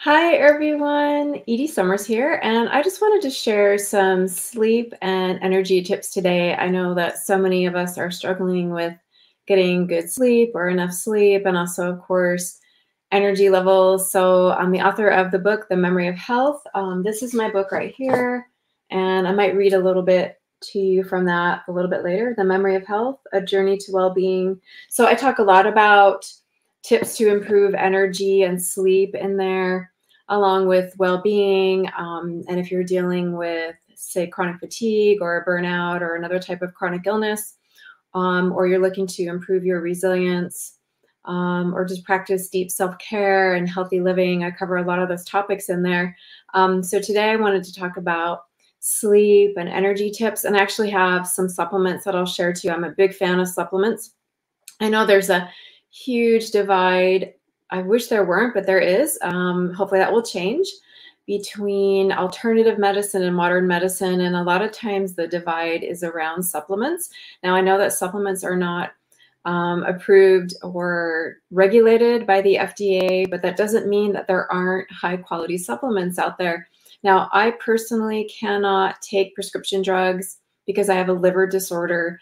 Hi everyone, Edie Summers here, and I just wanted to share some sleep and energy tips today. I know that so many of us are struggling with getting good sleep or enough sleep, and also, of course, energy levels. So, I'm the author of the book, The Memory of Health. This is my book right here, and I might read a little bit to you from that a little bit later. The Memory of Health, A Journey to Well-Being. So, I talk a lot about tips to improve energy and sleep in there, along with well-being. And if you're dealing with, say, chronic fatigue or burnout or another type of chronic illness, or you're looking to improve your resilience, or just practice deep self-care and healthy living, I cover a lot of those topics in there. So today I wanted to talk about sleep and energy tips, and I actually have some supplements that I'll share too. I'm a big fan of supplements. I know there's a huge divide. I wish there weren't, but there is. Hopefully that will change between alternative medicine and modern medicine. And a lot of times the divide is around supplements. Now, I know that supplements are not approved or regulated by the FDA, but that doesn't mean that there aren't high quality supplements out there. Now, I personally cannot take prescription drugs because I have a liver disorder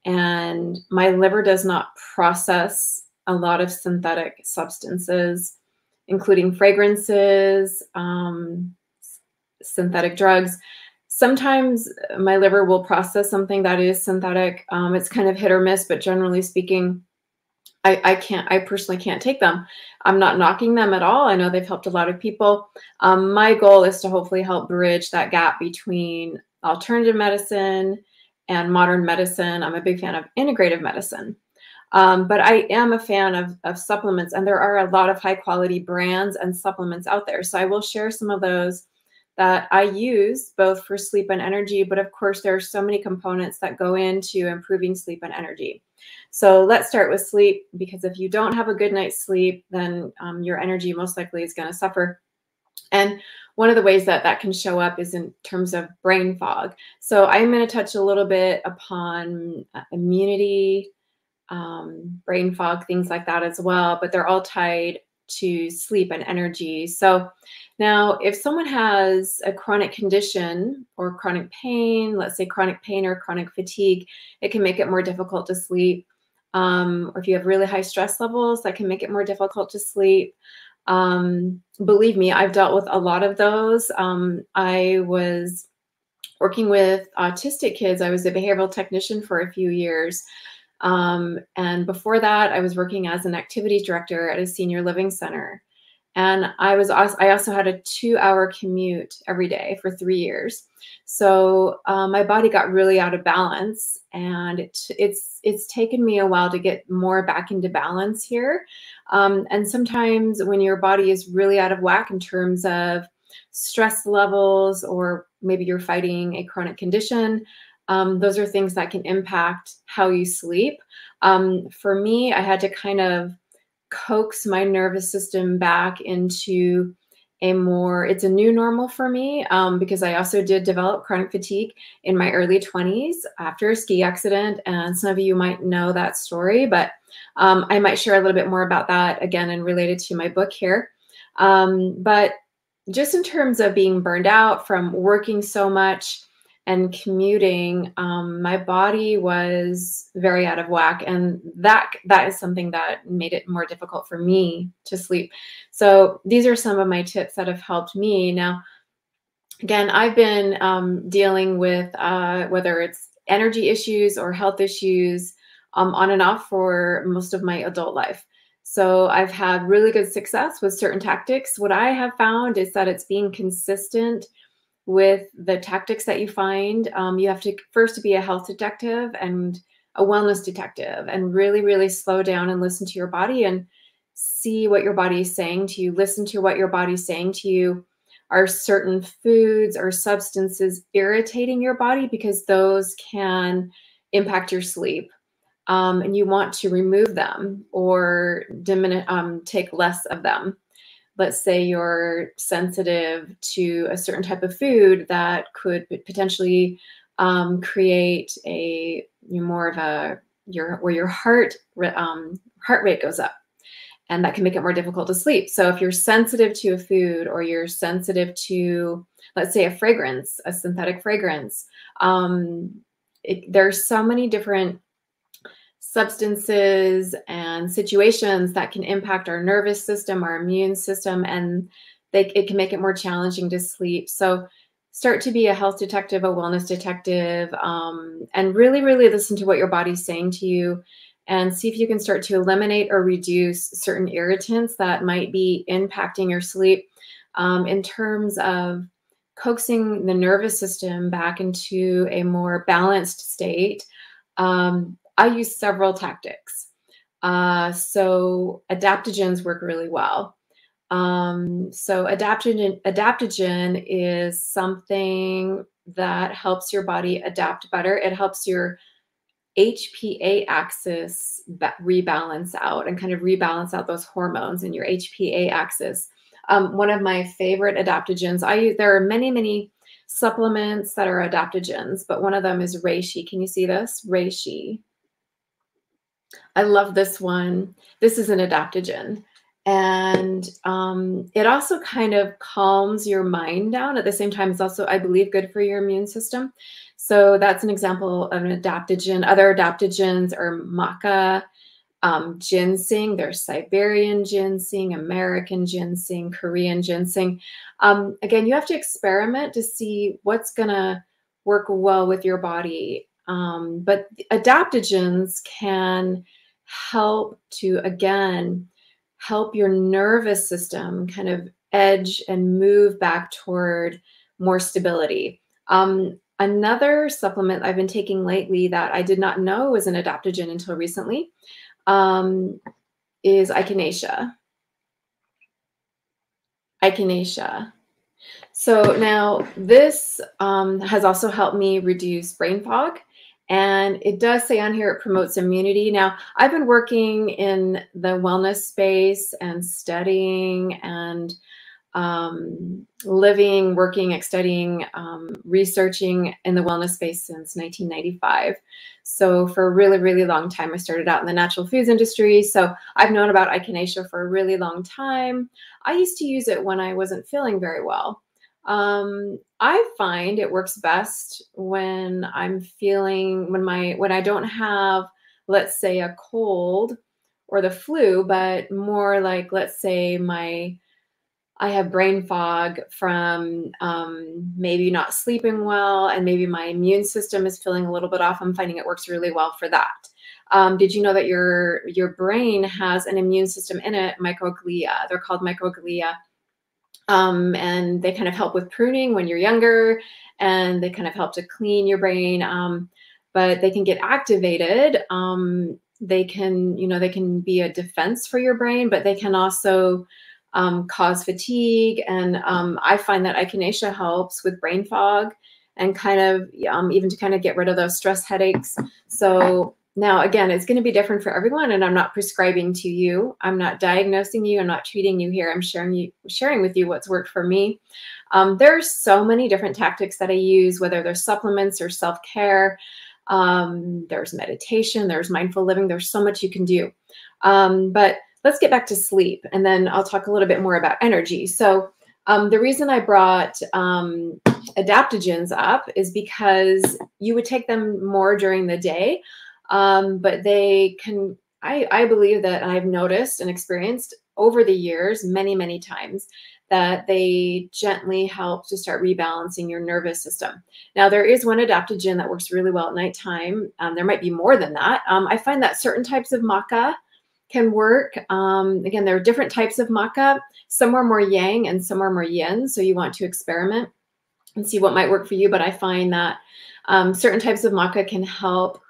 and my liver does not process a lot of synthetic substances, including fragrances, synthetic drugs. Sometimes my liver will process something that is synthetic. It's kind of hit or miss, but generally speaking, I personally can't take them. I'm not knocking them at all. I know they've helped a lot of people. My goal is to hopefully help bridge that gap between alternative medicine and modern medicine. I'm a big fan of integrative medicine. But I am a fan of supplements, and there are a lot of high quality brands and supplements out there. So I will share some of those that I use both for sleep and energy. But of course, there are so many components that go into improving sleep and energy. So let's start with sleep, because if you don't have a good night's sleep, then your energy most likely is going to suffer. And one of the ways that that can show up is in terms of brain fog. So I'm going to touch a little bit upon immunity, brain fog, things like that as well, but they're all tied to sleep and energy. So now if someone has a chronic condition or chronic pain, let's say chronic pain or chronic fatigue, it can make it more difficult to sleep. Or if you have really high stress levels, that can make it more difficult to sleep. Believe me, I've dealt with a lot of those. I was working with autistic kids. I was a behavioral technician for a few years. And before that, I was working as an activities director at a senior living center. And I also had a 2-hour commute every day for 3 years. So my body got really out of balance, and it's taken me a while to get more back into balance here. And sometimes when your body is really out of whack in terms of stress levels, or maybe you're fighting a chronic condition, those are things that can impact how you sleep. For me, I had to kind of coax my nervous system back into it's a new normal for me, because I also did develop chronic fatigue in my early 20s after a ski accident. And some of you might know that story, but I might share a little bit more about that again and related to my book here. But just in terms of being burned out from working so much and commuting, my body was very out of whack, and that is something that made it more difficult for me to sleep. So these are some of my tips that have helped me. Now, again, I've been dealing with whether it's energy issues or health issues on and off for most of my adult life. So I've had really good success with certain tactics. What I have found is that it's being consistent with the tactics that you find. You have to first be a health detective and a wellness detective, and really, really slow down and listen to your body and see what your body is saying to you. Listen to what your body's saying to you. Are certain foods or substances irritating your body? Because those can impact your sleep. And you want to remove them or diminish, take less of them. Let's say you're sensitive to a certain type of food that could potentially create where your heart rate goes up. and that can make it more difficult to sleep. So if you're sensitive to a food, or you're sensitive to, let's say, a fragrance, a synthetic fragrance, there's so many different substances and situations that can impact our nervous system, our immune system, and it can make it more challenging to sleep. So start to be a health detective, a wellness detective, and really, really listen to what your body's saying to you, and see if you can start to eliminate or reduce certain irritants that might be impacting your sleep, in terms of coaxing the nervous system back into a more balanced state. I use several tactics. So adaptogens work really well. So adaptogen is something that helps your body adapt better. It helps your HPA axis rebalance out, and kind of rebalance out those hormones in your HPA axis. One of my favorite adaptogens, there are many, many supplements that are adaptogens, but one of them is reishi. Can you see this? Reishi. I love this one. This is an adaptogen. And it also kind of calms your mind down. At the same time, it's also, I believe, good for your immune system. So that's an example of an adaptogen. Other adaptogens are maca, ginseng. There's Siberian ginseng, American ginseng, Korean ginseng. Again, you have to experiment to see what's going to work well with your body. But adaptogens can help to, again, help your nervous system kind of edge and move back toward more stability. Another supplement I've been taking lately that I did not know was an adaptogen until recently is echinacea. Echinacea. So now this has also helped me reduce brain fog. And it does say on here it promotes immunity. Now, I've been working in the wellness space and studying and living, working, studying, researching in the wellness space since 1995. So for a really, really long time, I started out in the natural foods industry. So I've known about echinacea for a really long time. I used to use it when I wasn't feeling very well. I find it works best when I'm feeling, when I don't have, let's say, a cold or the flu, but more like, let's say I have brain fog from maybe not sleeping well, and maybe my immune system is feeling a little bit off. I'm finding it works really well for that. Did you know that your brain has an immune system in it, microglia? They're called microglia. And they kind of help with pruning when you're younger, and they kind of help to clean your brain. But they can get activated. They can be a defense for your brain, but they can also cause fatigue. And I find that echinacea helps with brain fog, and kind of even to kind of get rid of those stress headaches. So now, again, it's going to be different for everyone, and I'm not prescribing to you. I'm not diagnosing you. I'm not treating you here. I'm sharing with you what's worked for me. There's so many different tactics that I use, whether they're supplements or self-care. There's meditation, there's mindful living. There's so much you can do. But let's get back to sleep, and then I'll talk a little bit more about energy. So the reason I brought adaptogens up is because you would take them more during the day. But they can, I believe that I've noticed and experienced over the years, many, many times, that they gently help to start rebalancing your nervous system. Now, there is one adaptogen that works really well at nighttime. There might be more than that. I find that certain types of maca can work. Again, there are different types of maca. Some are more yang and some are more yin. So you want to experiment and see what might work for you. But I find that certain types of maca can help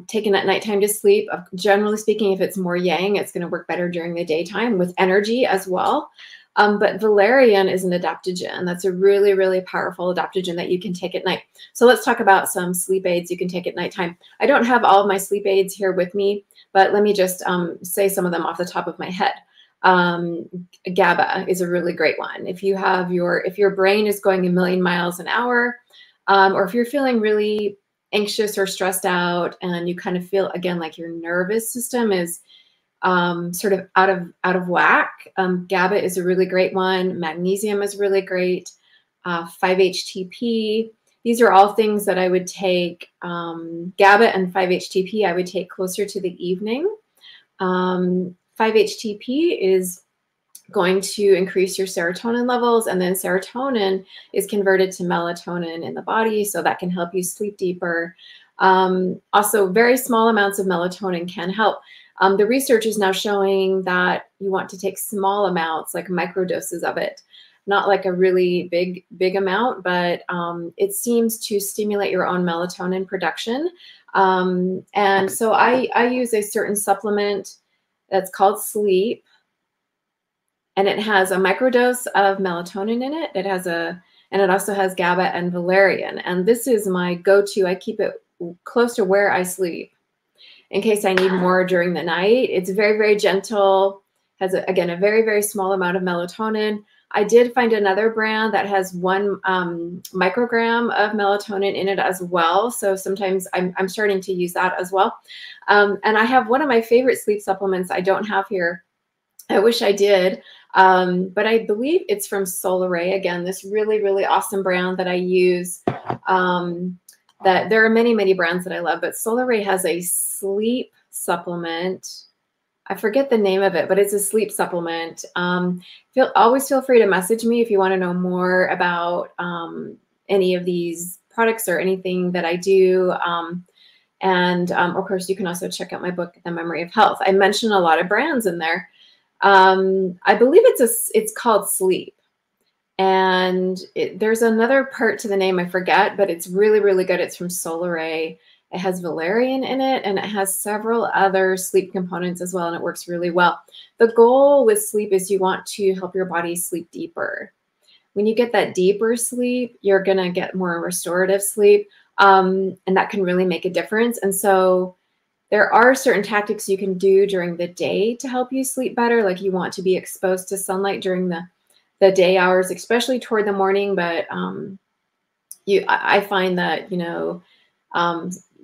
taken at nighttime to sleep. Generally speaking, if it's more yang, it's going to work better during the daytime with energy as well. But valerian is an adaptogen. That's a really, really powerful adaptogen that you can take at night. So let's talk about some sleep aids you can take at nighttime. I don't have all of my sleep aids here with me, but let me just say some of them off the top of my head. GABA is a really great one. If your brain is going a million miles an hour, or if you're feeling really anxious or stressed out, and you kind of feel, again, like your nervous system is sort of out of whack. GABA is a really great one. Magnesium is really great. 5-HTP. These are all things that I would take. GABA and 5-HTP I would take closer to the evening. 5-HTP is going to increase your serotonin levels, and then serotonin is converted to melatonin in the body, so that can help you sleep deeper. Also, very small amounts of melatonin can help. The research is now showing that you want to take small amounts, like microdoses of it, not like a really big amount, but it seems to stimulate your own melatonin production. And so I use a certain supplement that's called Sleep, and it has a microdose of melatonin in it. And it also has GABA and valerian. And this is my go-to. I keep it close to where I sleep in case I need more during the night. It's very, very gentle, has, again, a very, very small amount of melatonin. I did find another brand that has 1 microgram of melatonin in it as well. So sometimes I'm starting to use that as well. And I have one of my favorite sleep supplements I don't have here. I wish I did, but I believe it's from Solaray. Again, this really, really awesome brand that I use. That there are many, many brands that I love, but Solaray has a sleep supplement. I forget the name of it, but it's a sleep supplement. Always feel free to message me if you want to know more about any of these products or anything that I do. Of course, you can also check out my book, The Memory of Health. I mentioned a lot of brands in there. I believe it's called Sleep. And there's another part to the name I forget, but it's really, really good. It's from Solaray. It has valerian in it, and it has several other sleep components as well, and it works really well. The goal with sleep is you want to help your body sleep deeper. When you get that deeper sleep, you're going to get more restorative sleep, and that can really make a difference. And so there are certain tactics you can do during the day to help you sleep better, like you want to be exposed to sunlight during the day hours, especially toward the morning. But I find that,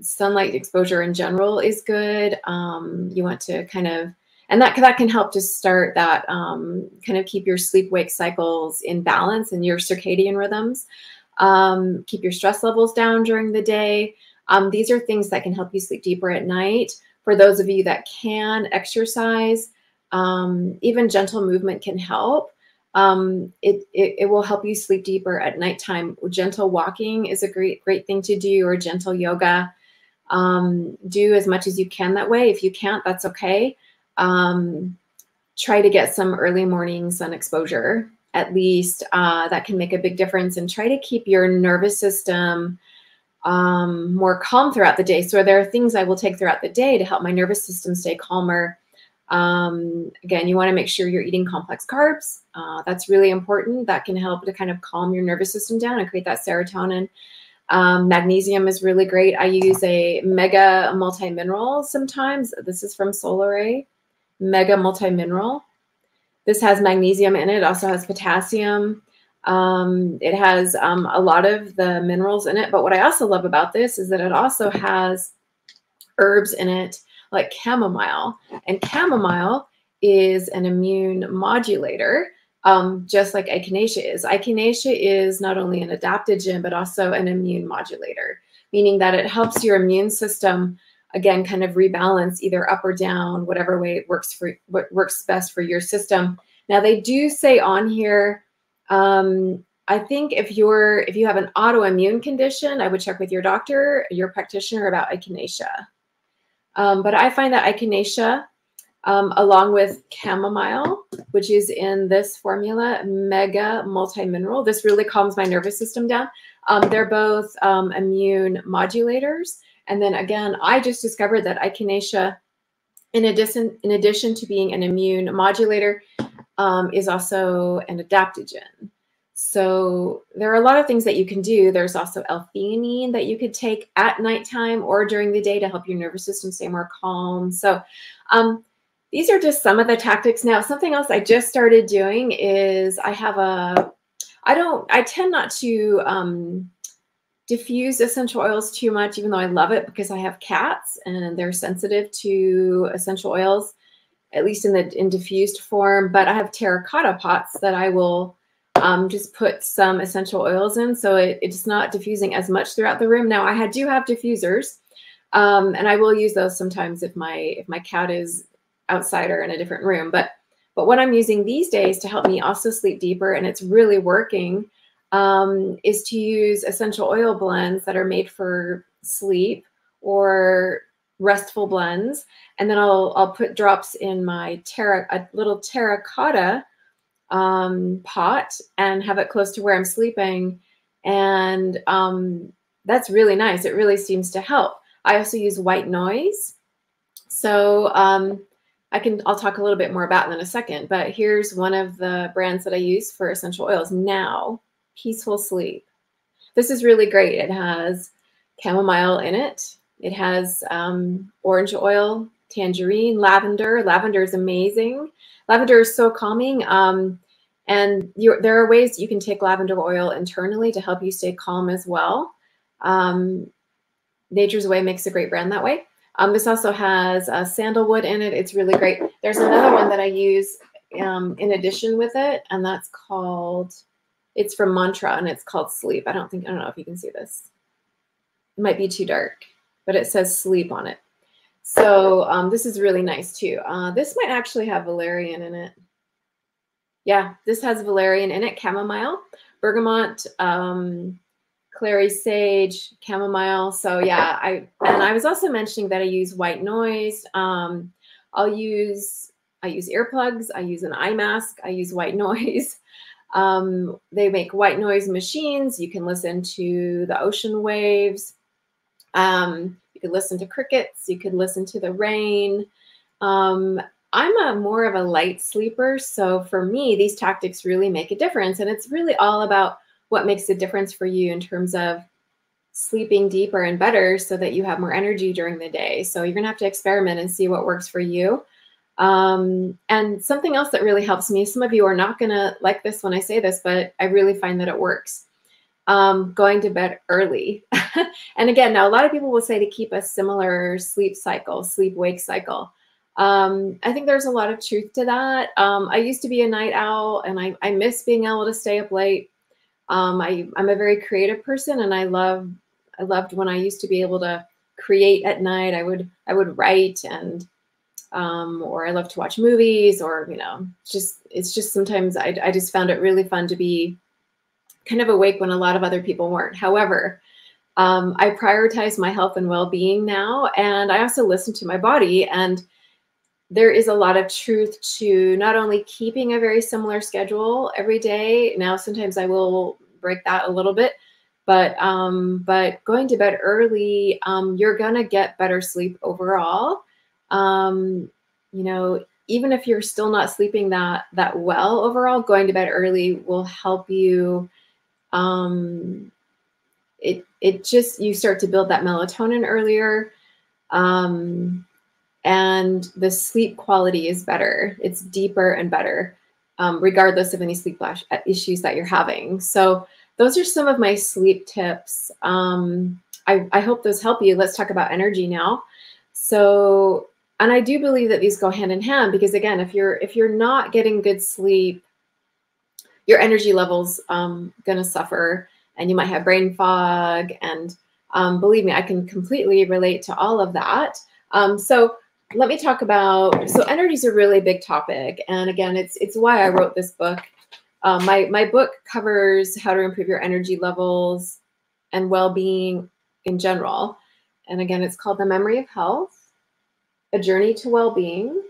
sunlight exposure in general is good. You want to kind of, and that can help to start that, kind of keep your sleep-wake cycles in balance and your circadian rhythms, keep your stress levels down during the day. These are things that can help you sleep deeper at night. For those of you that can exercise, even gentle movement can help. It will help you sleep deeper at nighttime. Gentle walking is a great thing to do, or gentle yoga. Do as much as you can that way. If you can't, that's okay. Try to get some early morning sun exposure, at least. That can make a big difference. And try to keep your nervous system more calm throughout the day. So there are things I will take throughout the day to help my nervous system stay calmer. Again, you want to make sure you're eating complex carbs. That's really important. That can help to kind of calm your nervous system down and create that serotonin. Magnesium is really great. I use a Mega Multi-Mineral sometimes. This is from Solaray, Mega Multi-Mineral. This has magnesium in it. It also has potassium. It has a lot of the minerals in it. But what I also love about this is that it also has herbs in it, like chamomile. And chamomile is an immune modulator, just like echinacea is. Echinacea is not only an adaptogen, but also an immune modulator, meaning that it helps your immune system, again, kind of rebalance either up or down, whatever way it works for what works best for your system. Now, they do say on here, I think if you have an autoimmune condition, I would check with your doctor, your practitioner about echinacea. But I find that echinacea, along with chamomile, which is in this formula, Mega Multi-Mineral, this really calms my nervous system down. They're both immune modulators. And then again, I just discovered that echinacea, in addition to being an immune modulator, is also an adaptogen. So there are a lot of things that you can do. There's also L-theanine that you could take at nighttime or during the day to help your nervous system stay more calm. So these are just some of the tactics. Now, something else I just started doing is I tend not to diffuse essential oils too much, even though I love it because I have cats and they're sensitive to essential oils. at least in diffused form. But I have terracotta pots that I will just put some essential oils in, so it's not diffusing as much throughout the room. Now I do have diffusers, and I will use those sometimes if my cat is outside or in a different room. But what I'm using these days to help me also sleep deeper, and it's really working, is to use essential oil blends that are made for sleep or restful blends. And then I'll put drops in my a little terracotta pot and have it close to where I'm sleeping. And that's really nice. It really seems to help. I also use white noise. So I'll talk a little bit more about it in a second, but here's one of the brands that I use for essential oils now, Peaceful Sleep. This is really great. It has chamomile in it. It has orange oil, tangerine, lavender. Lavender is amazing. Lavender is so calming. And there are ways you can take lavender oil internally to help you stay calm as well. Nature's Way makes a great brand that way. This also has sandalwood in it. It's really great. There's another one that I use in addition with it, and that's called, it's from Mantra, and it's called Sleep. I don't know if you can see this. It might be too dark, but it says Sleep on it. So this is really nice too. This might actually have valerian in it. Yeah, this has valerian in it, chamomile, bergamot, clary sage, chamomile. So yeah, I was also mentioning that I use white noise. I use earplugs. I use an eye mask. I use white noise. They make white noise machines. You can listen to the ocean waves. You can listen to crickets. You can listen to the rain. I'm more of a light sleeper. So for me, these tactics really make a difference. And it's really all about what makes a difference for you in terms of sleeping deeper and better so that you have more energy during the day. So you're going to have to experiment and see what works for you. And something else that really helps me, some of you are not going to like this when I say this, but I really find that it works. Going to bed early. And again, now a lot of people will say to keep a similar sleep cycle, sleep-wake cycle. I think there's a lot of truth to that. I used to be a night owl, and I miss being able to stay up late. I'm a very creative person, and I loved when I used to be able to create at night. I would write, and or I love to watch movies, or it's just sometimes I just found it really fun to be kind of awake when a lot of other people weren't. However, I prioritize my health and well-being now, and I also listen to my body. And there is a lot of truth to not only keeping a very similar schedule every day. Now, sometimes I will break that a little bit, but going to bed early, you're gonna get better sleep overall. Even if you're still not sleeping that well overall, going to bed early will help you. You start to build that melatonin earlier. And the sleep quality is better. It's deeper and better, regardless of any sleep issues that you're having. So those are some of my sleep tips. I hope those help you. Let's talk about energy now. So, and I do believe that these go hand in hand, because again, if you're not getting good sleep, your energy level's gonna suffer, and you might have brain fog. And believe me, I can completely relate to all of that. So let me talk about, so energy is a really big topic. And again, it's why I wrote this book. My book covers how to improve your energy levels and well-being in general. And again, it's called The Memory of Health, A Journey to Well-Being.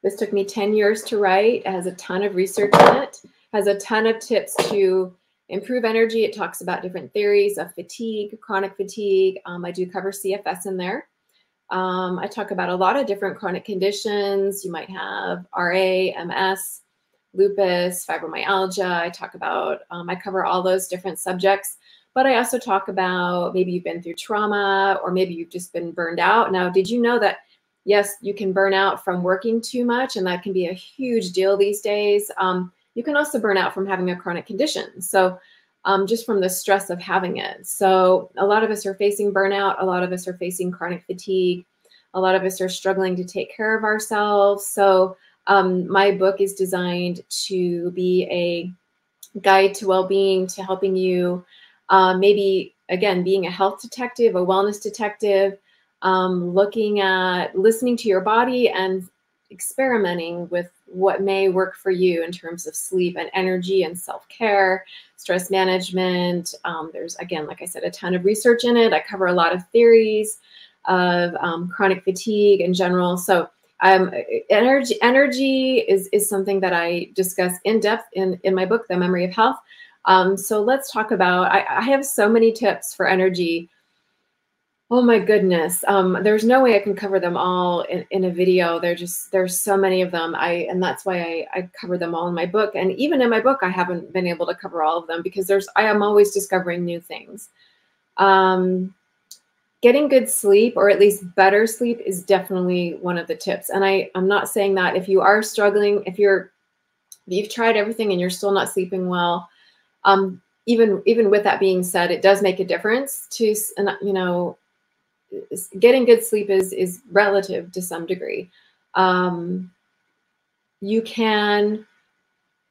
This took me 10 years to write. It has a ton of research in it, has a ton of tips to improve energy. It talks about different theories of fatigue, chronic fatigue. I do cover CFS in there. I talk about a lot of different chronic conditions. You might have RA, MS, lupus, fibromyalgia. I talk about, I cover all those different subjects, but I also talk about maybe you've been through trauma, or maybe you've just been burned out. Now, did you know that, yes, you can burn out from working too much, and that can be a huge deal these days. You can also burn out from having a chronic condition. So just from the stress of having it. So a lot of us are facing burnout. A lot of us are facing chronic fatigue. A lot of us are struggling to take care of ourselves. So my book is designed to be a guide to well-being, to helping you maybe, again, being a health detective, a wellness detective, looking at listening to your body and experimenting with what may work for you in terms of sleep and energy and self-care, stress management. There's, again, like I said, a ton of research in it. I cover a lot of theories of chronic fatigue in general. So energy is something that I discuss in depth in my book, The Memory of Health. So let's talk about, I have so many tips for energy. Oh my goodness. There's no way I can cover them all in a video. There's so many of them. And that's why I cover them all in my book. And even in my book, I haven't been able to cover all of them because I am always discovering new things. Getting good sleep, or at least better sleep, is definitely one of the tips. And I'm not saying that if you are struggling, if you've tried everything and you're still not sleeping well, even with that being said, it does make a difference to, you know, getting good sleep is relative to some degree. You can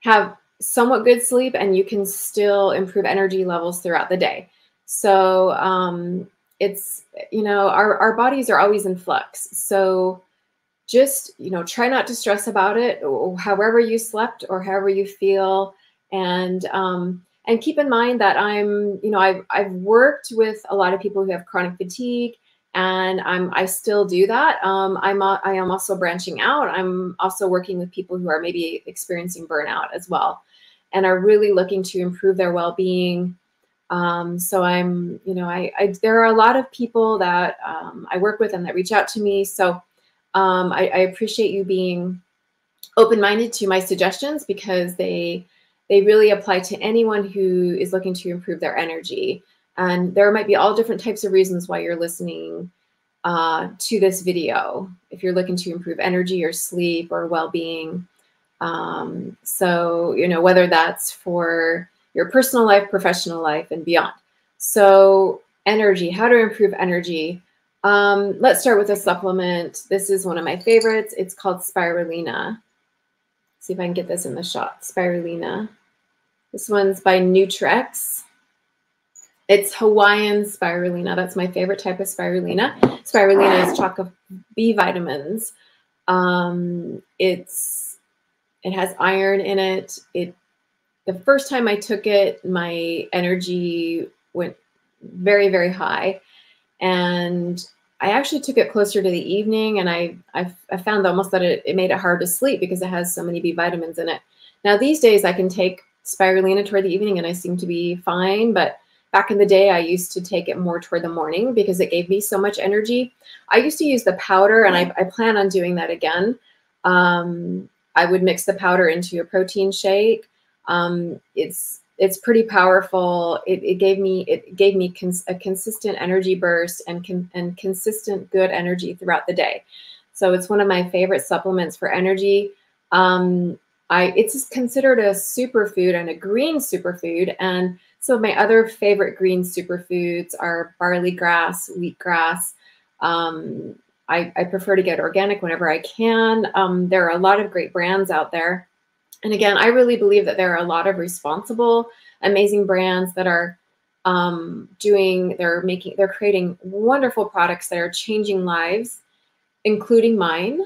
have somewhat good sleep and you can still improve energy levels throughout the day. So it's, you know, our bodies are always in flux. So just, you know, try not to stress about it, however you slept or however you feel. And keep in mind that I've worked with a lot of people who have chronic fatigue, and I still do that. I am also branching out. I'm also working with people who are maybe experiencing burnout as well, and are really looking to improve their well-being. So I'm, you know, there are a lot of people that I work with and that reach out to me. So I appreciate you being open-minded to my suggestions, because they really apply to anyone who is looking to improve their energy. And there might be all different types of reasons why you're listening to this video, if you're looking to improve energy or sleep or well-being. So, you know, whether that's for your personal life, professional life, and beyond. So energy, how to improve energy. Let's start with a supplement. This is one of my favorites. It's called Spirulina. See if I can get this in the shot. Spirulina. This one's by Nutrex. It's Hawaiian spirulina. That's my favorite type of spirulina. Spirulina is chock of B vitamins. It has iron in it. The first time I took it, my energy went very, very high. And I actually took it closer to the evening, and I found almost that it made it hard to sleep because it has so many B vitamins in it. Now, these days I can take spirulina toward the evening and I seem to be fine, but back in the day, I used to take it more toward the morning because it gave me so much energy. I used to use the powder, and I plan on doing that again. I would mix the powder into a protein shake. It's pretty powerful. It gave me a consistent energy burst and consistent good energy throughout the day. So it's one of my favorite supplements for energy. It's considered a superfood and a green superfood. And some of my other favorite green superfoods are barley grass, wheatgrass. I prefer to get organic whenever I can. There are a lot of great brands out there. And again, I really believe that there are a lot of responsible, amazing brands that are they're creating wonderful products that are changing lives, including mine.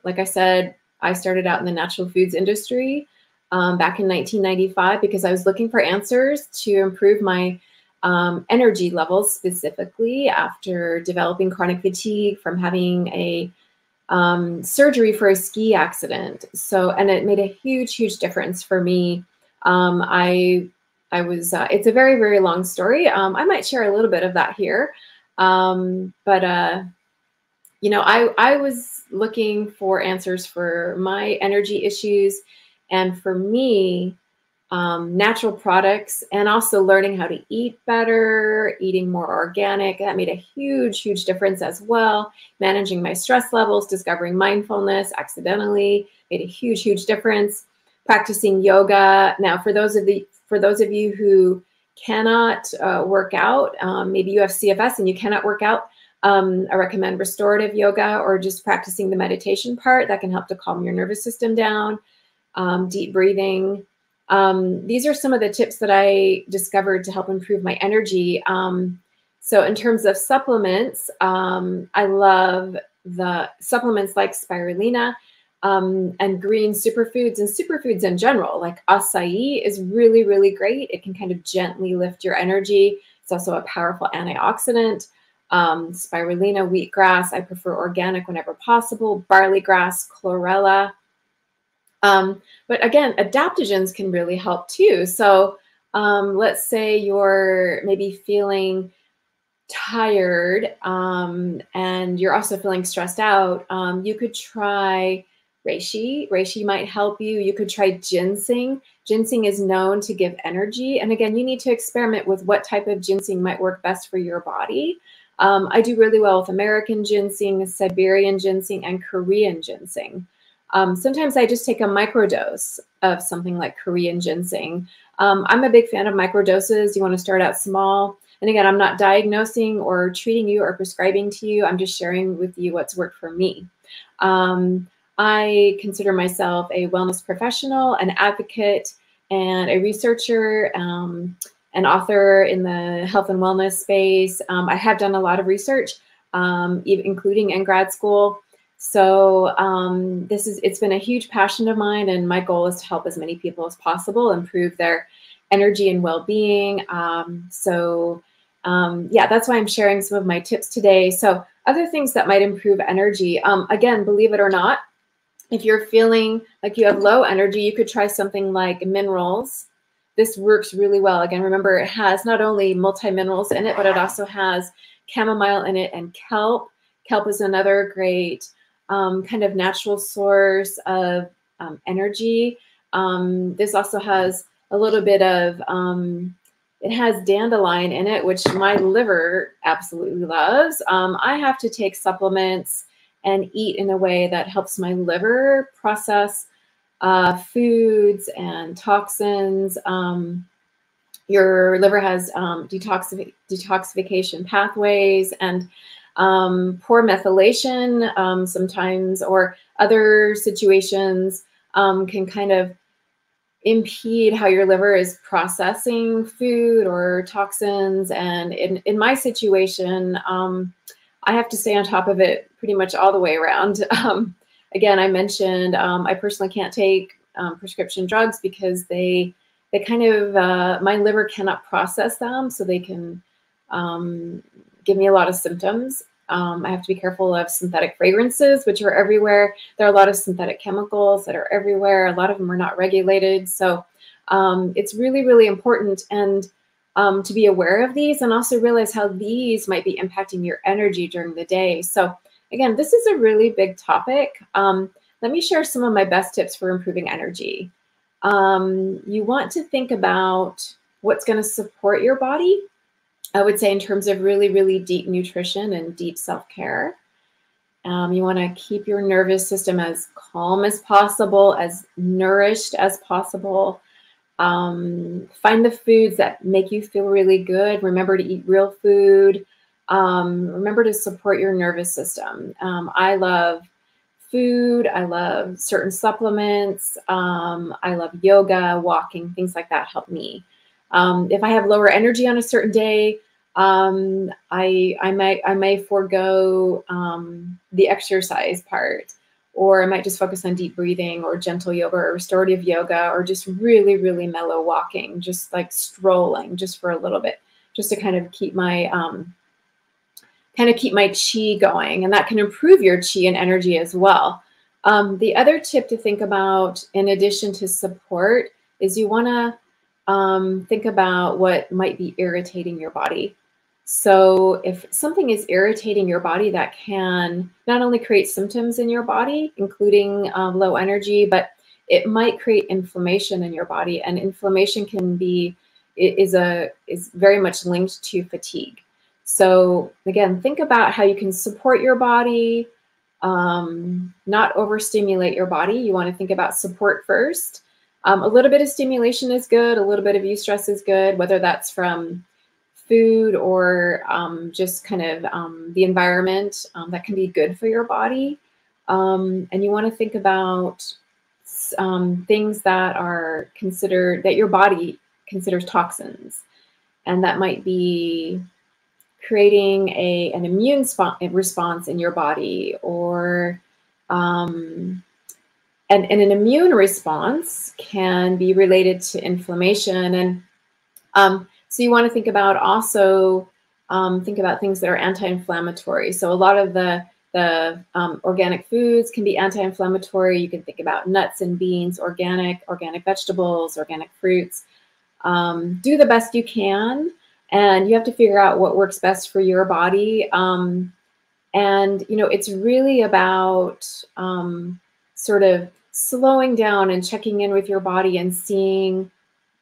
Like I said, I started out in the natural foods industry back in 1995 because I was looking for answers to improve my energy levels, specifically after developing chronic fatigue from having a surgery for a ski accident. So, and it made a huge, huge difference for me. It's a very, very long story. I might share a little bit of that here. You know, I was looking for answers for my energy issues, and for me, natural products, and also learning how to eat better, eating more organic. That made a huge, huge difference as well. Managing my stress levels, discovering mindfulness accidentally made a huge, huge difference. Practicing yoga. Now, for those of you who cannot work out, maybe you have CFS and you cannot work out, I recommend restorative yoga or just practicing the meditation part that can help to calm your nervous system down, deep breathing. These are some of the tips that I discovered to help improve my energy. So in terms of supplements, I love the supplements like spirulina and green superfoods and superfoods in general. Like acai is really, really great. It can kind of gently lift your energy. It's also a powerful antioxidant. Spirulina, wheatgrass, I prefer organic whenever possible, barley grass, chlorella. But again, adaptogens can really help too. So let's say you're maybe feeling tired and you're also feeling stressed out. You could try reishi. Reishi might help you. You could try ginseng. Ginseng is known to give energy. And again, you need to experiment with what type of ginseng might work best for your body. I do really well with American ginseng, Siberian ginseng, and Korean ginseng. Sometimes I just take a microdose of something like Korean ginseng. I'm a big fan of microdoses. You want to start out small. And again, I'm not diagnosing or treating you or prescribing to you. I'm just sharing with you what's worked for me. I consider myself a wellness professional, an advocate, and a researcher, an author in the health and wellness space. I have done a lot of research, including in grad school. So it's been a huge passion of mine, and my goal is to help as many people as possible improve their energy and well-being. Yeah, that's why I'm sharing some of my tips today. So other things that might improve energy, again, believe it or not, if you're feeling like you have low energy, you could try something like minerals. This works really well. Again, remember, it has not only multi-minerals in it, but it also has chamomile in it and kelp. Kelp is another great kind of natural source of energy. This also has a little bit of, it has dandelion in it, which my liver absolutely loves. I have to take supplements and eat in a way that helps my liver process foods and toxins. Your liver has detoxification pathways, and poor methylation sometimes, or other situations can kind of impede how your liver is processing food or toxins. And in my situation, I have to stay on top of it pretty much all the way around. Again, I mentioned I personally can't take prescription drugs because they kind of, my liver cannot process them, so they can give me a lot of symptoms. I have to be careful of synthetic fragrances, which are everywhere. There are a lot of synthetic chemicals that are everywhere. A lot of them are not regulated. So it's really, really important to be aware of these, and also realize how these might be impacting your energy during the day. So again, this is a really big topic. Let me share some of my best tips for improving energy. You want to think about what's going to support your body. I would say in terms of really, really deep nutrition and deep self-care. You want to keep your nervous system as calm as possible, as nourished as possible. Find the foods that make you feel really good. Remember to eat real food. Remember to support your nervous system. I love food. I love certain supplements. I love yoga, walking, things like that help me. If I have lower energy on a certain day, I may forego the exercise part, or I might just focus on deep breathing or gentle yoga or restorative yoga, or just really, really mellow walking, just like strolling just for a little bit, just to kind of keep my chi going, and that can improve your chi and energy as well. The other tip to think about, in addition to support, is you want to think about what might be irritating your body. So if something is irritating your body, that can not only create symptoms in your body, including low energy, but it might create inflammation in your body. And inflammation is very much linked to fatigue. So again, think about how you can support your body, not overstimulate your body. You want to think about support first. A little bit of stimulation is good. A little bit of eustress is good, whether that's from food or just kind of the environment that can be good for your body. And you want to think about things that are considered, that your body considers toxins. And that might be creating an immune response in your body, or and an immune response can be related to inflammation. And so you want to think about also think about things that are anti-inflammatory. So a lot of the organic foods can be anti-inflammatory. You can think about nuts and beans, organic vegetables, organic fruits. Do the best you can, and you have to figure out what works best for your body. And you know, it's really about sort of slowing down and checking in with your body and seeing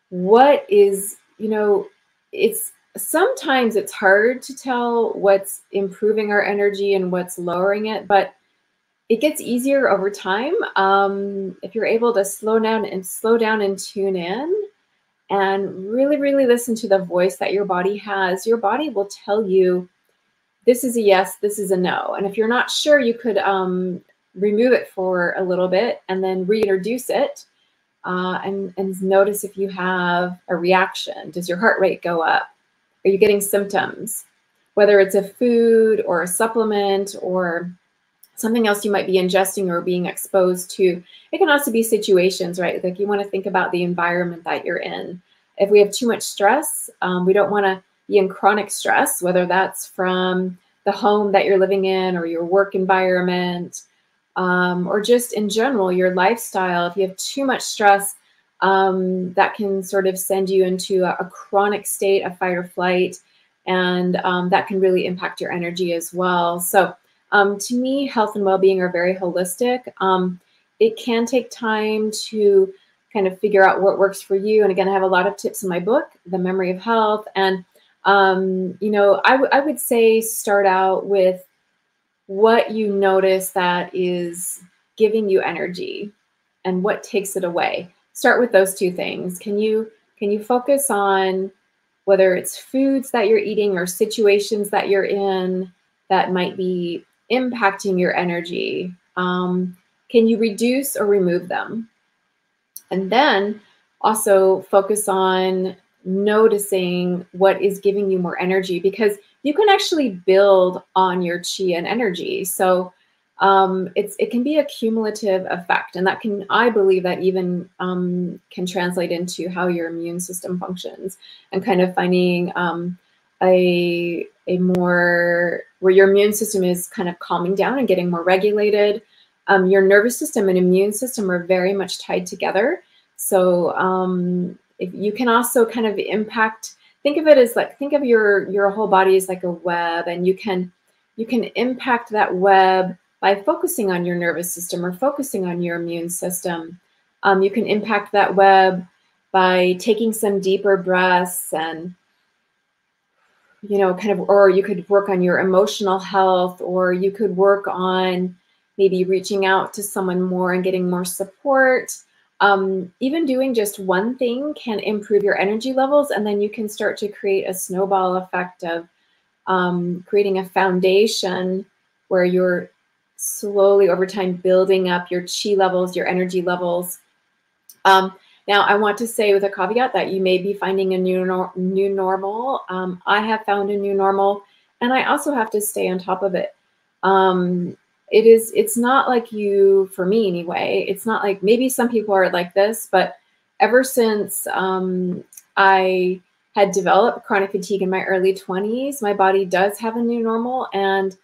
what is, you know, sometimes it's hard to tell what's improving our energy and what's lowering it, but it gets easier over time. If you're able to slow down and tune in and really, really listen to the voice that your body has, your body will tell you, this is a yes, this is a no. And if you're not sure, you could remove it for a little bit and then reintroduce it. And notice if you have a reaction. Does your heart rate go up? Are you getting symptoms? Whether it's a food or a supplement or something else you might be ingesting or being exposed to. It can also be situations, right? Like you want to think about the environment that you're in. If we have too much stress, we don't want to be in chronic stress, whether that's from the home that you're living in or your work environment, or just in general, your lifestyle. If you have too much stress, that can sort of send you into a chronic state of fight or flight, and that can really impact your energy as well. So to me, health and well-being are very holistic. It can take time to kind of figure out what works for you. And again, I have a lot of tips in my book, The Memory of Health. And, you know, I would say start out with what you notice that is giving you energy and what takes it away. Start with those two things. Can you focus on whether it's foods that you're eating or situations that you're in that might be impacting your energy? Can you reduce or remove them? And then also focus on noticing what is giving you more energy, because you can actually build on your chi and energy. So it can be a cumulative effect, and that can, I believe that even can translate into how your immune system functions, and kind of finding a more, where your immune system is kind of calming down and getting more regulated. Your nervous system and immune system are very much tied together. So if you can also kind of impact, think of it as like, think of your whole body as like a web, and you can impact that web by focusing on your nervous system or focusing on your immune system. You can impact that web by taking some deeper breaths, and you know, kind of, or you could work on your emotional health, or you could work on maybe reaching out to someone more and getting more support. Even doing just one thing can improve your energy levels, and then you can start to create a snowball effect of creating a foundation where you're slowly over time building up your chi levels, your energy levels. Now, I want to say with a caveat that you may be finding a new normal. I have found a new normal, and I also have to stay on top of it. It's not like you, for me anyway, it's not like, maybe some people are like this, but ever since I had developed chronic fatigue in my early 20s, my body does have a new normal, and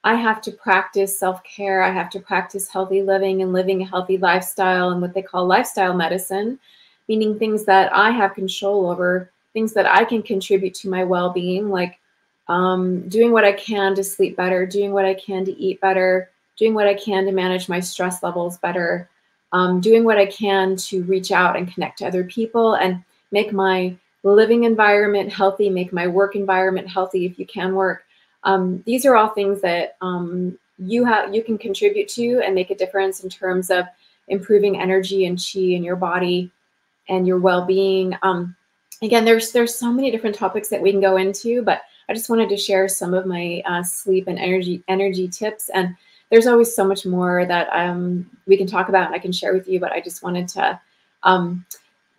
I have to practice self-care. I have to practice healthy living and living a healthy lifestyle, and what they call lifestyle medicine, meaning things that I have control over, things that I can contribute to my well-being, like doing what I can to sleep better, doing what I can to eat better, doing what I can to manage my stress levels better, doing what I can to reach out and connect to other people and make my living environment healthy, make my work environment healthy if you can work. These are all things that you can contribute to and make a difference in terms of improving energy and chi in your body and your well-being. Again, there's so many different topics that we can go into, but I just wanted to share some of my sleep and energy tips. And there's always so much more that we can talk about and I can share with you. But I just wanted to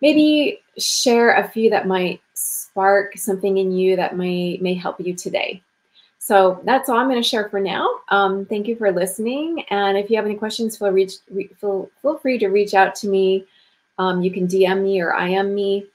maybe share a few that might spark something in you that may help you today. So that's all I'm going to share for now. Thank you for listening. And if you have any questions, feel free to reach out to me. You can DM me or IM me.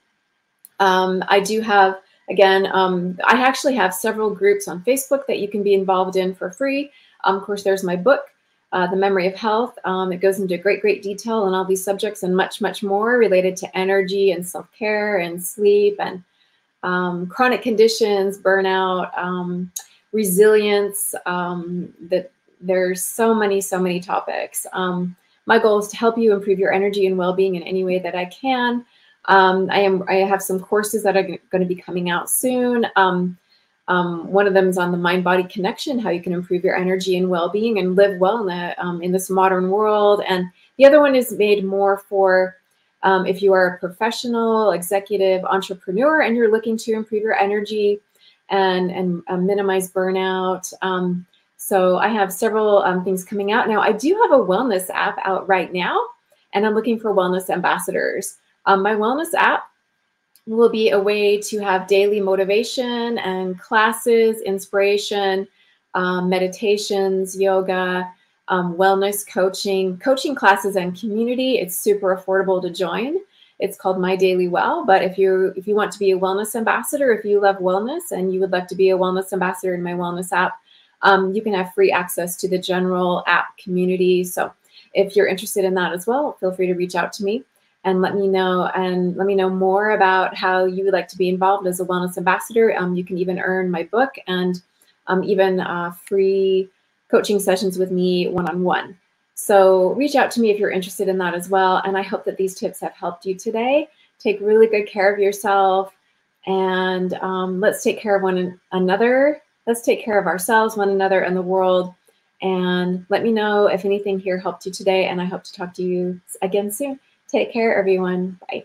I do have, again, I actually have several groups on Facebook that you can be involved in for free. Of course, there's my book, The Memory of Health. It goes into great detail on all these subjects and much more related to energy and self-care and sleep and chronic conditions, burnout, resilience. That there's so many topics. My goal is to help you improve your energy and well-being in any way that I can. I have some courses that are going to be coming out soon. One of them is on the mind-body connection, how you can improve your energy and well-being and live well in this modern world. And the other one is made more for if you are a professional, executive, entrepreneur, and you're looking to improve your energy and minimize burnout. So I have several things coming out. Now, I do have a wellness app out right now, and I'm looking for wellness ambassadors. My wellness app will be a way to have daily motivation and classes, inspiration, meditations, yoga, wellness coaching classes and community. It's super affordable to join. It's called My Daily Well. But if you want to be a wellness ambassador, if you love wellness and you would like to be a wellness ambassador in my wellness app, you can have free access to the general app community. So if you're interested in that as well, feel free to reach out to me and let me know more about how you would like to be involved as a wellness ambassador. You can even earn my book and even free coaching sessions with me one-on-one. So reach out to me if you're interested in that as well. And I hope that these tips have helped you today. Take really good care of yourself, and let's take care of one another. Let's take care of ourselves, one another, and the world. And let me know if anything here helped you today. And I hope to talk to you again soon. Take care, everyone. Bye.